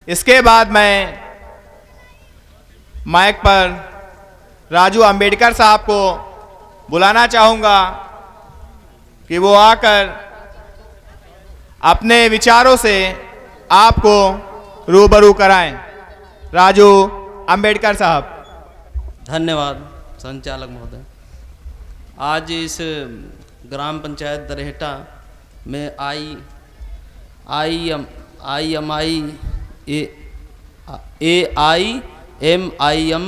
इसके बाद मैं माइक पर राजू अंबेडकर साहब को बुलाना चाहूँगा कि वो आकर अपने विचारों से आपको रूबरू कराएं। राजू अंबेडकर साहब। धन्यवाद संचालक महोदय। आज इस ग्राम पंचायत दरहेटा में AIMIM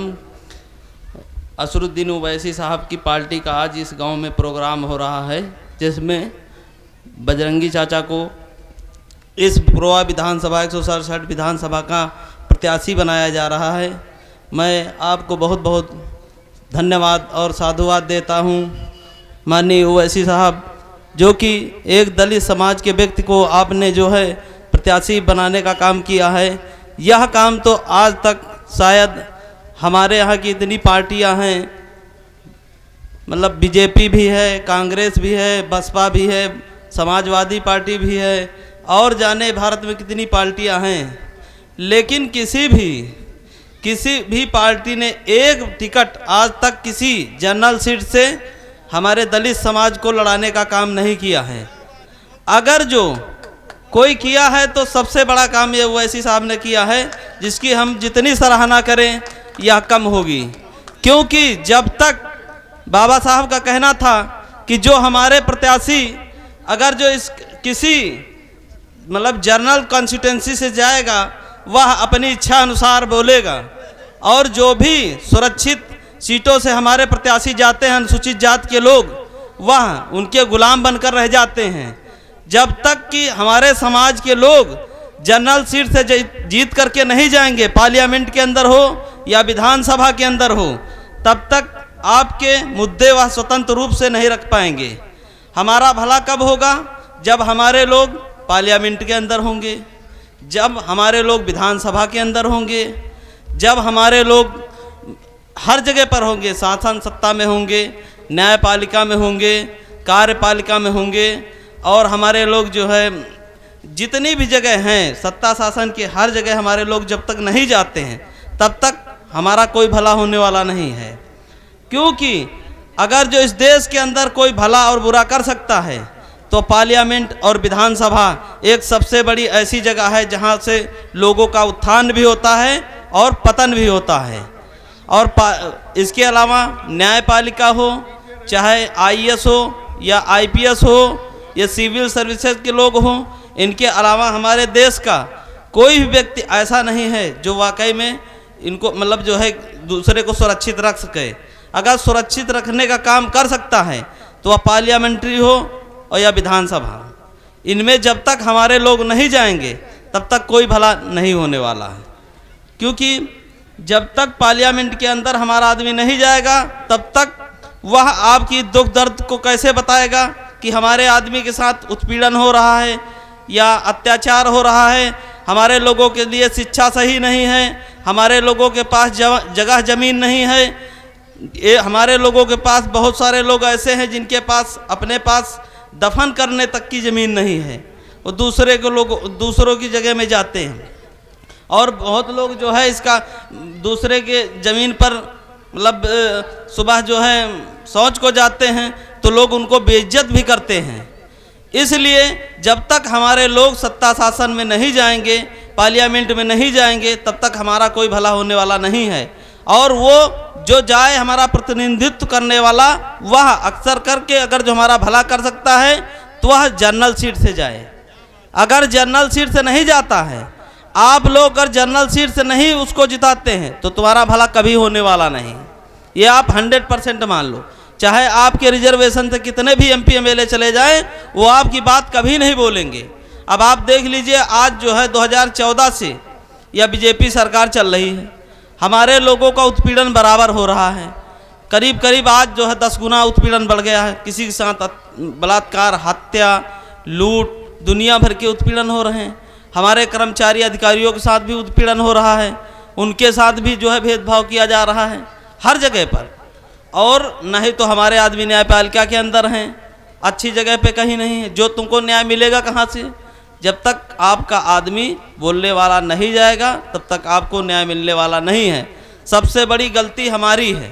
असरुद्दीन ओवैसी साहब की पार्टी का आज इस गांव में प्रोग्राम हो रहा है, जिसमें बजरंगी चाचा को इस पुरवा विधानसभा 167 विधानसभा का प्रत्याशी बनाया जा रहा है। मैं आपको बहुत बहुत धन्यवाद और साधुवाद देता हूं माननीय ओवैसी साहब, जो कि एक दलित समाज के व्यक्ति को आपने जो है प्रत्याशी बनाने का काम किया है। यह काम तो आज तक शायद हमारे यहाँ की इतनी पार्टियां हैं, मतलब बीजेपी भी है, कांग्रेस भी है, बसपा भी है, समाजवादी पार्टी भी है और जाने भारत में कितनी पार्टियां हैं, लेकिन किसी भी पार्टी ने एक टिकट आज तक किसी जनरल सीट से हमारे दलित समाज को लड़ाने का काम नहीं किया है। अगर जो कोई किया है तो सबसे बड़ा काम ये ओवैसी साहब ने किया है, जिसकी हम जितनी सराहना करें यह कम होगी। क्योंकि जब तक बाबा साहब का कहना था कि जो हमारे प्रत्याशी अगर जो इस किसी मतलब जनरल कॉन्स्टिट्यूंसी से जाएगा वह अपनी इच्छा अनुसार बोलेगा, और जो भी सुरक्षित सीटों से हमारे प्रत्याशी जाते हैं अनुसूचित जाति के लोग, वह उनके गुलाम बनकर रह जाते हैं। जब तक कि हमारे समाज के लोग जनरल सीट से जीत करके नहीं जाएंगे, पार्लियामेंट के अंदर हो या विधानसभा के अंदर हो, तब तक आपके मुद्दे वह स्वतंत्र रूप से नहीं रख पाएंगे। हमारा भला कब होगा? जब हमारे लोग पार्लियामेंट के अंदर होंगे, जब हमारे लोग विधानसभा के अंदर होंगे, जब हमारे लोग हर जगह पर होंगे, शासन सत्ता में होंगे, न्यायपालिका में होंगे, कार्यपालिका में होंगे, और हमारे लोग जो है जितनी भी जगह हैं सत्ता शासन की हर जगह हमारे लोग जब तक नहीं जाते हैं तब तक हमारा कोई भला होने वाला नहीं है। क्योंकि अगर जो इस देश के अंदर कोई भला और बुरा कर सकता है तो पार्लियामेंट और विधानसभा एक सबसे बड़ी ऐसी जगह है जहां से लोगों का उत्थान भी होता है और पतन भी होता है। और इसके अलावा न्यायपालिका हो, चाहे IAS हो या IPS हो या सिविल सर्विसेज के लोग हों, इनके अलावा हमारे देश का कोई भी व्यक्ति ऐसा नहीं है जो वाकई में इनको मतलब जो है दूसरे को सुरक्षित रख सके। अगर सुरक्षित रखने का काम कर सकता है तो वह पार्लियामेंट्री हो और या विधानसभा, इनमें जब तक हमारे लोग नहीं जाएंगे तब तक कोई भला नहीं होने वाला है। क्योंकि जब तक पार्लियामेंट के अंदर हमारा आदमी नहीं जाएगा तब तक वह आपकी दुख दर्द को कैसे बताएगा कि हमारे आदमी के साथ उत्पीड़न हो रहा है या अत्याचार हो रहा है, हमारे लोगों के लिए शिक्षा सही नहीं है, हमारे लोगों के पास जगह ज़मीन नहीं है, ये हमारे लोगों के पास बहुत सारे लोग ऐसे हैं जिनके पास अपने पास दफन करने तक की ज़मीन नहीं है, वो दूसरों की जगह में जाते हैं। और बहुत लोग जो है इसका दूसरे के ज़मीन पर मतलब सुबह जो है शौच को जाते हैं तो लोग उनको बेइज्जत भी करते हैं। इसलिए जब तक हमारे लोग सत्ता शासन में नहीं जाएंगे, पार्लियामेंट में नहीं जाएंगे, तब तक हमारा कोई भला होने वाला नहीं है। और वो जो जाए हमारा प्रतिनिधित्व करने वाला, वह अक्सर करके अगर जो हमारा भला कर सकता है तो वह जनरल सीट से जाए। अगर जनरल सीट से नहीं जाता है, आप लोग अगर जनरल सीट से नहीं उसको जिताते हैं तो तुम्हारा भला कभी होने वाला नहीं। ये आप 100% मान लो। चाहे आपके रिजर्वेशन से कितने भी MP MLA चले जाएं, वो आपकी बात कभी नहीं बोलेंगे। अब आप देख लीजिए, आज जो है 2014 से या बीजेपी सरकार चल रही है, हमारे लोगों का उत्पीड़न बराबर हो रहा है। करीब करीब आज जो है 10 गुना उत्पीड़न बढ़ गया है। किसी के साथ बलात्कार, हत्या, लूट, दुनिया भर के उत्पीड़न हो रहे हैं। हमारे कर्मचारी अधिकारियों के साथ भी उत्पीड़न हो रहा है, उनके साथ भी जो है भेदभाव किया जा रहा है हर जगह पर। और नहीं तो हमारे आदमी न्यायपालिका के अंदर हैं, अच्छी जगह पे कहीं नहीं है। जो तुमको न्याय मिलेगा कहाँ से? जब तक आपका आदमी बोलने वाला नहीं जाएगा तब तक आपको न्याय मिलने वाला नहीं है। सबसे बड़ी गलती हमारी है,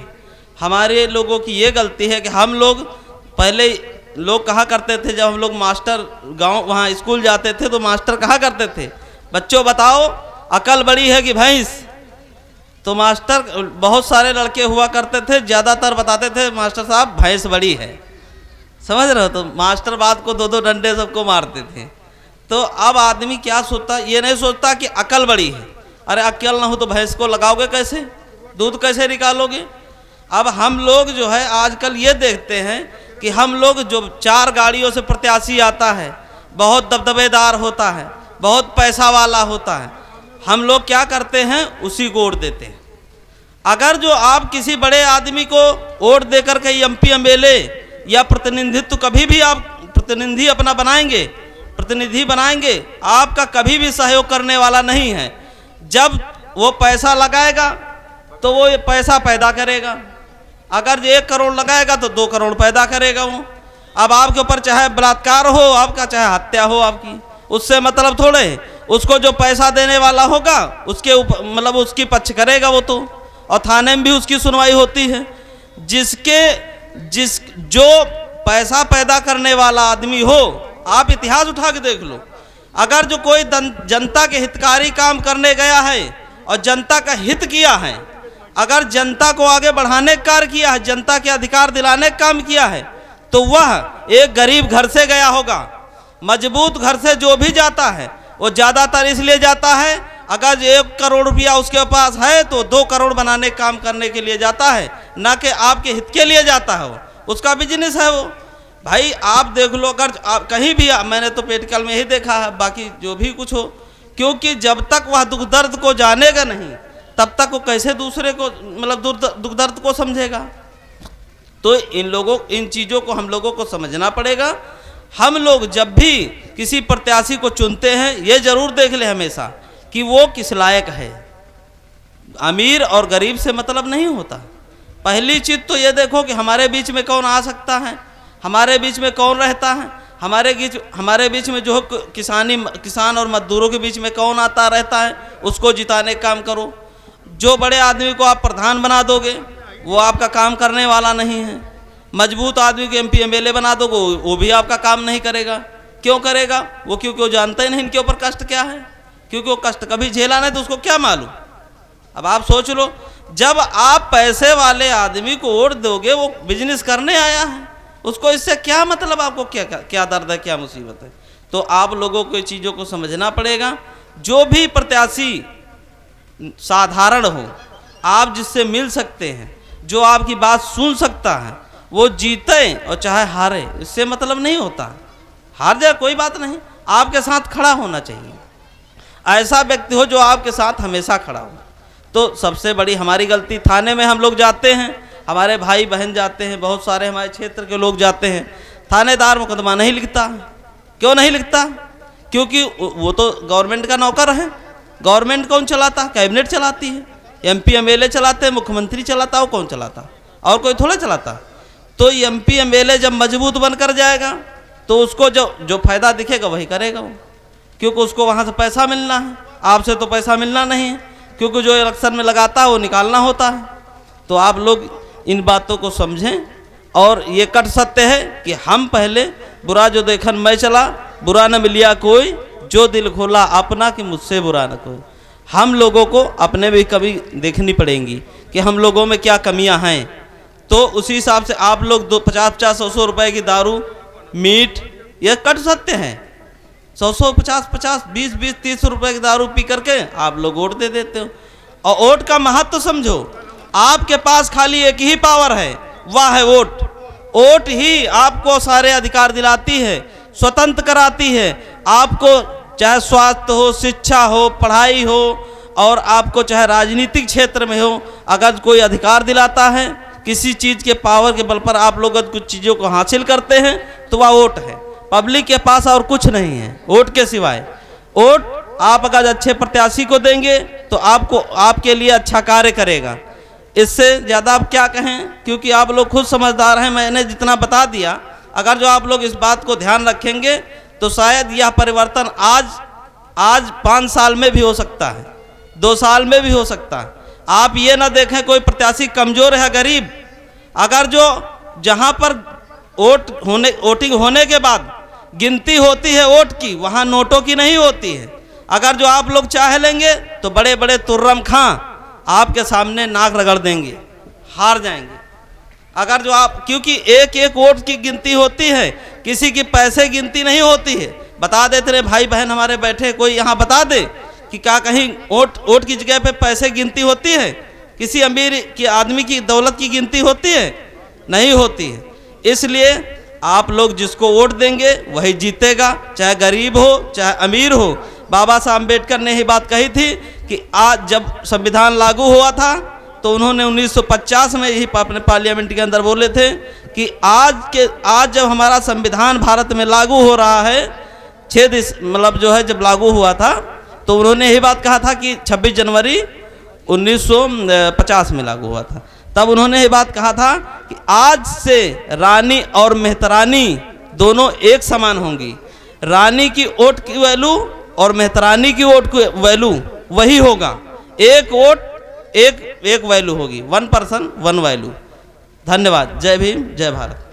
हमारे लोगों की ये गलती है कि हम लोग पहले लोग कहा करते थे, जब हम लोग मास्टर गांव वहाँ स्कूल जाते थे तो मास्टर कहा करते थे, बच्चों बताओ अकल बड़ी है कि भैंस। तो मास्टर बहुत सारे लड़के हुआ करते थे, ज़्यादातर बताते थे मास्टर साहब भैंस बड़ी है। समझ रहे हो? तो मास्टर बात को 2-2 डंडे सबको मारते थे। तो अब आदमी क्या सोचता, ये नहीं सोचता कि अकल बड़ी है। अरे अकल ना हो तो भैंस को लगाओगे कैसे, दूध कैसे निकालोगे। अब हम लोग जो है आजकल ये देखते हैं कि हम लोग जो 4 गाड़ियों से प्रत्याशी आता है, बहुत दबदबेदार होता है, बहुत पैसा वाला होता है, हम लोग क्या करते हैं उसी को वोट देते हैं। अगर जो आप किसी बड़े आदमी को वोट देकर के MP MLA या प्रतिनिधित्व कभी भी आप प्रतिनिधि अपना बनाएंगे, प्रतिनिधि बनाएंगे, आपका कभी भी सहयोग करने वाला नहीं है। जब वो पैसा लगाएगा तो वो ये पैसा पैदा करेगा, अगर 1 करोड़ लगाएगा तो 2 करोड़ पैदा करेगा वो। अब आपके ऊपर चाहे बलात्कार हो आपका, चाहे हत्या हो आपकी, उससे मतलब थोड़े है। उसको जो पैसा देने वाला होगा उसके ऊपर मतलब उसकी पक्ष करेगा वो तो, और थाने में भी उसकी सुनवाई होती है। जो पैसा पैदा करने वाला आदमी हो, आप इतिहास उठा के देख लो, अगर जो कोई जनता के हितकारी काम करने गया है और जनता का हित किया है, अगर जनता को आगे बढ़ाने का कार्य किया है, जनता के अधिकार दिलाने का काम किया है, तो वह एक गरीब घर से गया होगा। मजबूत घर से जो भी जाता है वो ज़्यादातर इसलिए जाता है, अगर 1 करोड़ रुपया उसके पास है तो 2 करोड़ बनाने काम करने के लिए जाता है, ना कि आपके हित के लिए जाता है। वो उसका बिजनेस है वो। भाई आप देख लो, अगर आप कहीं भी, मैंने तो पेटकल में ही देखा है, बाकी जो भी कुछ हो, क्योंकि जब तक वह दुख दर्द को जानेगा नहीं तब तक वो कैसे दूसरे को मतलब दुख दर्द को समझेगा। तो इन चीज़ों को हम लोगों को समझना पड़ेगा। हम लोग जब भी किसी प्रत्याशी को चुनते हैं ये जरूर देख ले हमेशा कि वो किस लायक है। अमीर और गरीब से मतलब नहीं होता। पहली चीज़ तो ये देखो कि हमारे बीच में कौन आ सकता है, हमारे बीच में कौन रहता है, हमारे बीच में जो किसान और मजदूरों के बीच में कौन आता रहता है, उसको जिताने का काम करो। जो बड़े आदमी को आप प्रधान बना दोगे वो आपका काम करने वाला नहीं है। मजबूत आदमी को MP MLA बना दोगे वो भी आपका काम नहीं करेगा। क्यों करेगा वो? क्योंकि वो जानते ही नहीं इनके ऊपर कष्ट क्या है, क्योंकि वो कष्ट कभी झेला नहीं तो उसको क्या मालूम। अब आप सोच लो, जब आप पैसे वाले आदमी को वोट दोगे, वो बिजनेस करने आया है, उसको इससे क्या मतलब, आपको क्या दर्द है, क्या मुसीबत है। तो आप लोगों को चीज़ों को समझना पड़ेगा। जो भी प्रत्याशी साधारण हो, आप जिससे मिल सकते हैं, जो आपकी बात सुन सकता है, वो जीते और चाहे हारे, इससे मतलब नहीं होता। हार जाए कोई बात नहीं, आपके साथ खड़ा होना चाहिए। ऐसा व्यक्ति हो जो आपके साथ हमेशा खड़ा हो। तो सबसे बड़ी हमारी गलती, थाने में हम लोग जाते हैं, हमारे भाई बहन जाते हैं, बहुत सारे हमारे क्षेत्र के लोग जाते हैं, थानेदार मुकदमा नहीं लिखता। क्यों नहीं लिखता? क्योंकि वो तो गवर्नमेंट का नौकर है। गवर्नमेंट कौन चलाता? कैबिनेट चलाती है, MP MLA चलाते हैं, मुख्यमंत्री चलाता, वो कौन चलाता? और कोई थोड़ा चलाता। तो MP MLA जब मजबूत बनकर जाएगा तो उसको जो फायदा दिखेगा वही करेगा वो, क्योंकि उसको वहाँ से पैसा मिलना है, आपसे तो पैसा मिलना नहीं है, क्योंकि जो इलेक्शन में लगाता है वो निकालना होता है। तो आप लोग इन बातों को समझें। और ये कट सत्य है कि हम पहले बुरा जो देखन मैं चला, बुरा न मिलिया कोई, जो दिल खोला अपना कि मुझसे बुरा न कोई। हम लोगों को अपने भी कभी देखनी पड़ेंगी कि हम लोगों में क्या कमियां हैं। तो उसी हिसाब से आप लोग 50-50-100 रुपए की दारू, मीट, ये कट सत्य हैं। 100-100, 50-50, 20-20, 30 रुपए की दारू पी करके आप लोग वोट दे देते हो। और वोट का महत्व समझो। आपके पास खाली एक ही पावर है, वह है वोट। वोट ही आपको सारे अधिकार दिलाती है, स्वतंत्र कराती है। आपको चाहे स्वास्थ्य हो, शिक्षा हो, पढ़ाई हो, और आपको चाहे राजनीतिक क्षेत्र में हो, अगर कोई अधिकार दिलाता है, किसी चीज़ के पावर के बल पर आप लोग कुछ चीज़ों को हासिल करते हैं, तो वह वोट है। पब्लिक के पास और कुछ नहीं है वोट के सिवाय। वोट आप अगर अच्छे प्रत्याशी को देंगे तो आपके लिए अच्छा कार्य करेगा। इससे ज़्यादा आप क्या कहें, क्योंकि आप लोग खुद समझदार हैं। मैंने जितना बता दिया, अगर जो आप लोग इस बात को ध्यान रखेंगे तो शायद यह परिवर्तन आज 5 साल में भी हो सकता है, 2 साल में भी हो सकता है। आप ये ना देखें कोई प्रत्याशी कमजोर है, गरीब, अगर जो जहां पर वोटिंग होने के बाद गिनती होती है वोट की, वहां नोटों की नहीं होती है। अगर जो आप लोग चाह लेंगे तो बड़े बड़े तुर्रम खां आपके सामने नाक रगड़ देंगे, हार जाएंगे। अगर जो आप, क्योंकि एक एक वोट की गिनती होती है, किसी की पैसे गिनती नहीं होती है। बता देते रहे भाई बहन हमारे बैठे, कोई यहाँ बता दे कि क्या कहीं वोट की जगह पे पैसे गिनती होती है? किसी अमीर की आदमी की दौलत की गिनती होती है? नहीं होती है। इसलिए आप लोग जिसको वोट देंगे वही जीतेगा, चाहे गरीब हो चाहे अमीर हो। बाबा साहब अम्बेडकर ने ही बात कही थी कि आज जब संविधान लागू हुआ था तो उन्होंने 1950 में यही अपने पार्लियामेंट के अंदर बोले थे कि आज जब हमारा संविधान भारत में लागू हो रहा है, 6 मतलब जो है जब लागू हुआ था तो उन्होंने यही बात कहा था कि 26 जनवरी 1950 में लागू हुआ था। तब उन्होंने ये बात कहा था कि आज से रानी और मेहतरानी दोनों एक समान होंगी। रानी की वोट की वैल्यू और मेहतरानी की वोट की वैल्यू वही होगा। एक वोट एक वैल्यू होगी, 1 पर्सन 1 वैल्यू। धन्यवाद। जय भीम, जय भारत।